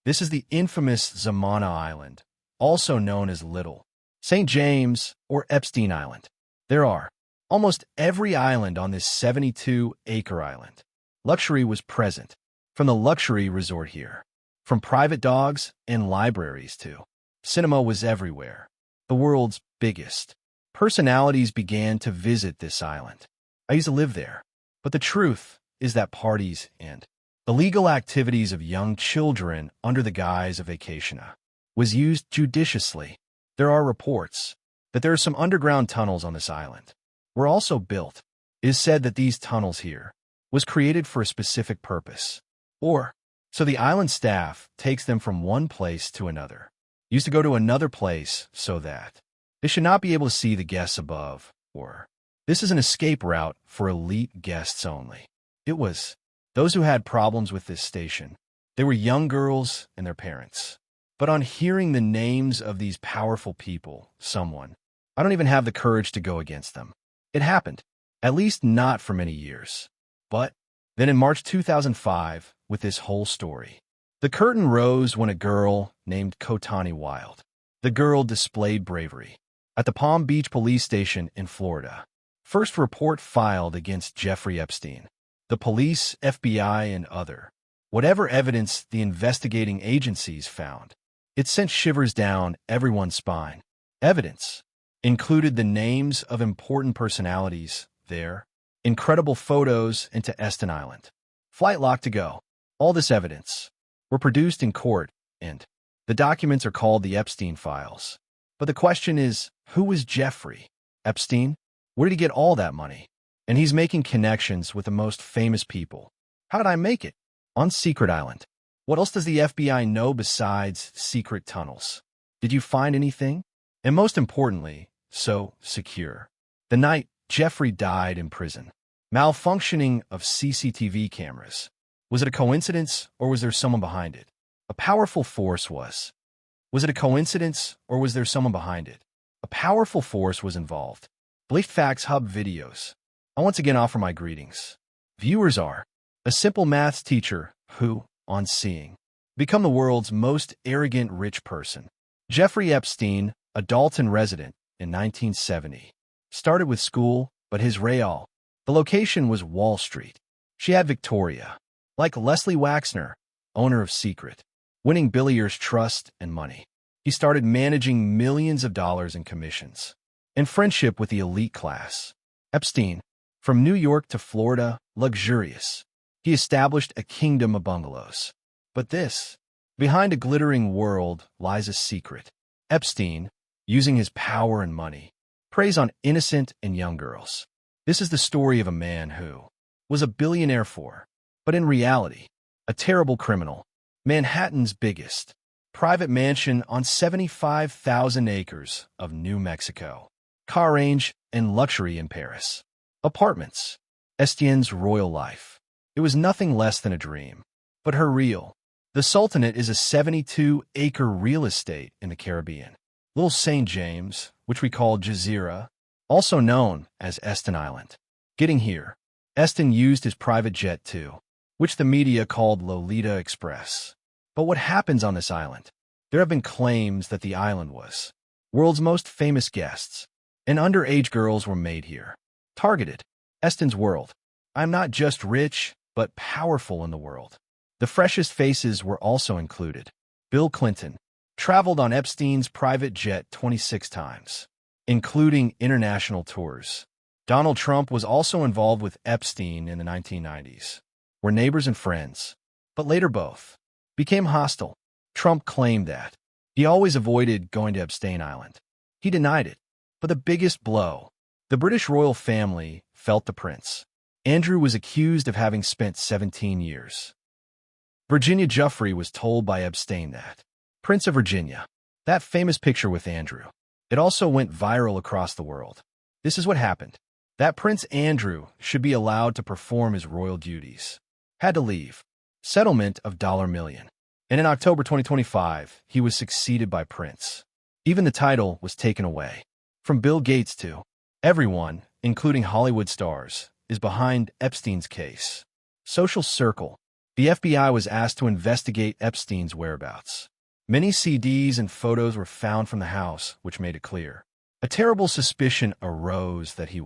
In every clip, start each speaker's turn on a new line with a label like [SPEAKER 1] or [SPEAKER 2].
[SPEAKER 1] This is the infamous Zamana Island, also known as Little St. James or Epstein Island. There are almost every island on this 72-acre island. Luxury was present, from the luxury resort here. From private dogs and libraries to cinema was everywhere. The world's biggest personalities began to visit this island. I used to live there. But the truth is that parties and illegal activities of young children under the guise of vacation was used judiciously. There are reports that there are some underground tunnels on this island were also built. It is said that these tunnels here was created for a specific purpose, or so the island staff takes them from one place to another. Used to go to another place so that they should not be able to see the guests above, or this is an escape route for elite guests only. It was those who had problems with this station. They were young girls and their parents. But on hearing the names of these powerful people, I don't even have the courage to go against them. It happened, at least not for many years. But then in March 2005, with this whole story, the curtain rose when a girl named Kotani Wild. The girl displayed bravery at the Palm Beach police station in Florida. First report filed against Jeffrey Epstein. The police, FBI, and whatever evidence the investigating agencies found, it sent shivers down everyone's spine. Evidence included the names of important personalities there, incredible photos into Epstein Island, flight log to go. All this evidence were produced in court, and the documents are called the Epstein Files. But the question is, who was Jeffrey Epstein? Where did he get all that money? And he's making connections with the most famous people. How did I make it? On Secret Island. What else does the FBI know besides secret tunnels? Did you find anything? And most importantly, so secure. The night Jeffrey died in prison. Malfunctioning of CCTV cameras. Was it a coincidence or was there someone behind it? A powerful force was. Was it a coincidence or was there someone behind it? A powerful force was involved. Bleak Facts Hub videos. I once again offer my greetings. Viewers are a simple maths teacher who, on seeing, become the world's most arrogant rich person. Jeffrey Epstein, a Dalton resident in 1970, started with school, but his real. The location was Wall Street. She had Victoria, like Leslie Waxner, owner of Secret, winning billionaires' trust and money. He started managing millions of dollars in commissions and friendship with the elite class. Epstein, from New York to Florida, luxurious. He established a kingdom of bungalows. But behind a glittering world lies a secret. Epstein, using his power and money, preys on innocent and young girls. This is the story of a man who was a billionaire but in reality, a terrible criminal. Manhattan's biggest private mansion on 75,000 acres of New Mexico. Car range and luxury in Paris. Apartments. Estienne's royal life. It was nothing less than a dream. But her real. The Sultanate is a 72-acre real estate in the Caribbean. Little St. James, which we call Jazeera, also known as Epstein Island. Getting here, Epstein used his private jet too, which the media called Lolita Express. But what happens on this island? There have been claims that the island was world's most famous guests, and underage girls were made here. Targeted. Epstein's world. I'm not just rich, but powerful in the world. The freshest faces were also included. Bill Clinton traveled on Epstein's private jet 26 times, including international tours. Donald Trump was also involved with Epstein in the 1990s. Were neighbors and friends, but later both became hostile. Trump claimed that he always avoided going to Epstein Island. He denied it. But the biggest blow, the British royal family felt the prince. Andrew was accused of having spent 17 years. Virginia Giuffre was told by Epstein that Prince of Virginia, that famous picture with Andrew, it also went viral across the world. This is what happened. That Prince Andrew should be allowed to perform his royal duties. Had to leave. Settlement of $1 million. And in October 2025, he was succeeded by Prince. Even the title was taken away. From Bill Gates to everyone, including Hollywood stars, is behind Epstein's case. Social circle. the FBI was asked to investigate Epstein's whereabouts. Many CDs and photos were found from the house, which made it clear. A terrible suspicion arose that he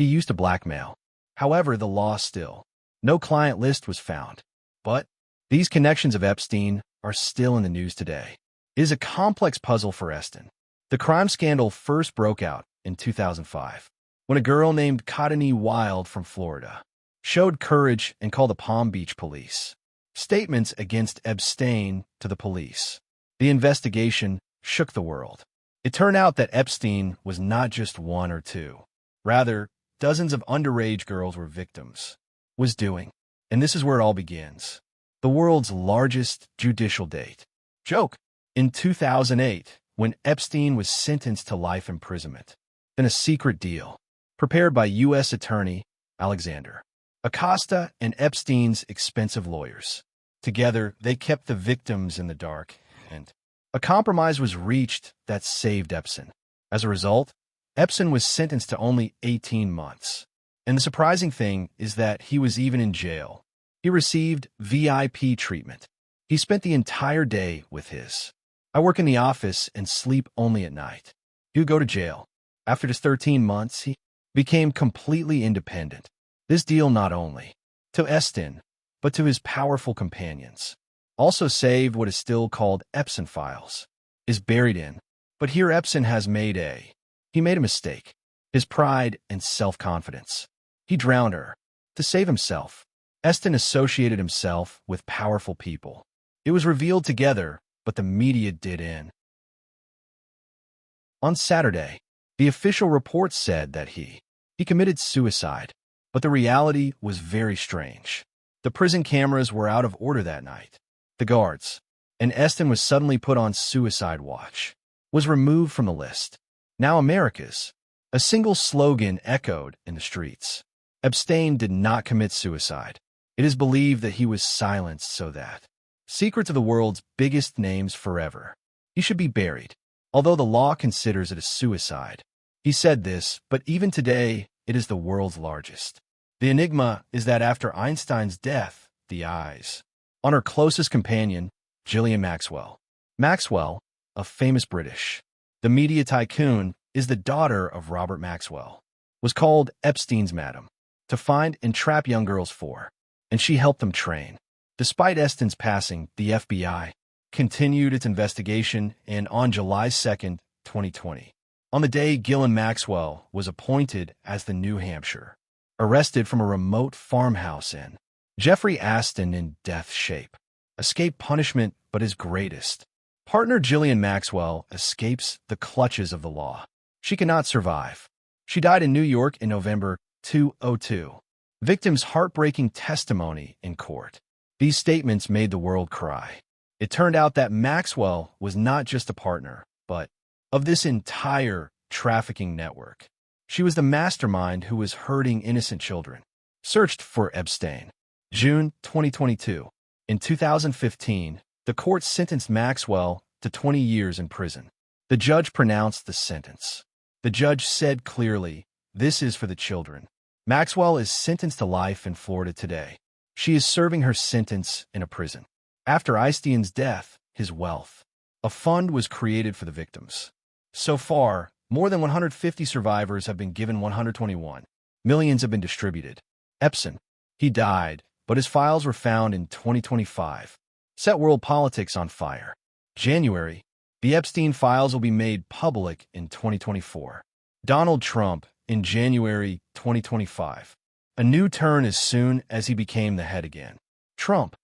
[SPEAKER 1] used to blackmail. However, the law still. No client list was found. But these connections of Epstein are still in the news today. It is a complex puzzle for Epstein. The crime scandal first broke out in 2005, when a girl named Courtney Wild from Florida showed courage and called the Palm Beach police. Statements against Epstein to the police. The investigation shook the world. It turned out that Epstein was not just one or two. Rather, dozens of underage girls were victims. And this is where it all begins. The world's largest judicial date. Joke. In 2008, when Epstein was sentenced to life imprisonment. Then a secret deal, prepared by U.S. Attorney Alexander Acosta and Epstein's expensive lawyers. Together, they kept the victims in the dark, and a compromise was reached that saved Epstein. As a result, Epstein was sentenced to only 18 months. And the surprising thing is that he was even in jail. He received VIP treatment. He spent the entire day with his. I work in the office and sleep only at night. He would go to jail. After just 13 months, he became completely independent. This deal not only to Epstein, but to his powerful companions. Also saved what is still called Epstein Files. Is buried in. But here Epstein has he made a mistake. His pride and self-confidence. He drowned her. To save himself, Epstein associated himself with powerful people. It was revealed together, but the media did in. On Saturday, the official report said that he committed suicide, but the reality was very strange. The prison cameras were out of order that night. The guards, and Epstein was suddenly put on suicide watch, was removed from the list. Now America's. A single slogan echoed in the streets. Epstein did not commit suicide. It is believed that he was silenced so that secrets of the world's biggest names forever. He should be buried, although the law considers it a suicide. He said this, but even today, it is the world's largest. The enigma is that after Einstein's death, the eyes on her closest companion, Ghislaine Maxwell. Maxwell, a famous the media tycoon, is the daughter of Robert Maxwell, was called Epstein's madam, to find and trap young girls for, and she helped them train. Despite Epstein's passing, the FBI continued its investigation, and on July 2, 2020, on the day Ghislaine Maxwell was appointed as the New Hampshire, arrested from a remote farmhouse in Jeffrey Epstein in death shape, escaped punishment but his greatest. Partner Ghislaine Maxwell escapes the clutches of the law. She cannot survive. She died in New York in November 2002. Victim's heartbreaking testimony in court. These statements made the world cry. It turned out that Maxwell was not just a partner, but of this entire trafficking network. She was the mastermind who was hurting innocent children. Searched for Epstein. June 2022. In 2015, the court sentenced Maxwell to 20 years in prison. The judge pronounced the sentence. The judge said clearly, "This is for the children." Maxwell is sentenced to life in Florida today. She is serving her sentence in a prison. After Epstein's death, his wealth. A fund was created for the victims. So far, more than 150 survivors have been given $121 million have been distributed. Epstein. He died, but his files were found in 2025. Set world politics on fire. January. The Epstein Files will be made public in 2024. Donald Trump in January 2025. A new turn as soon as he became the head again. Trump.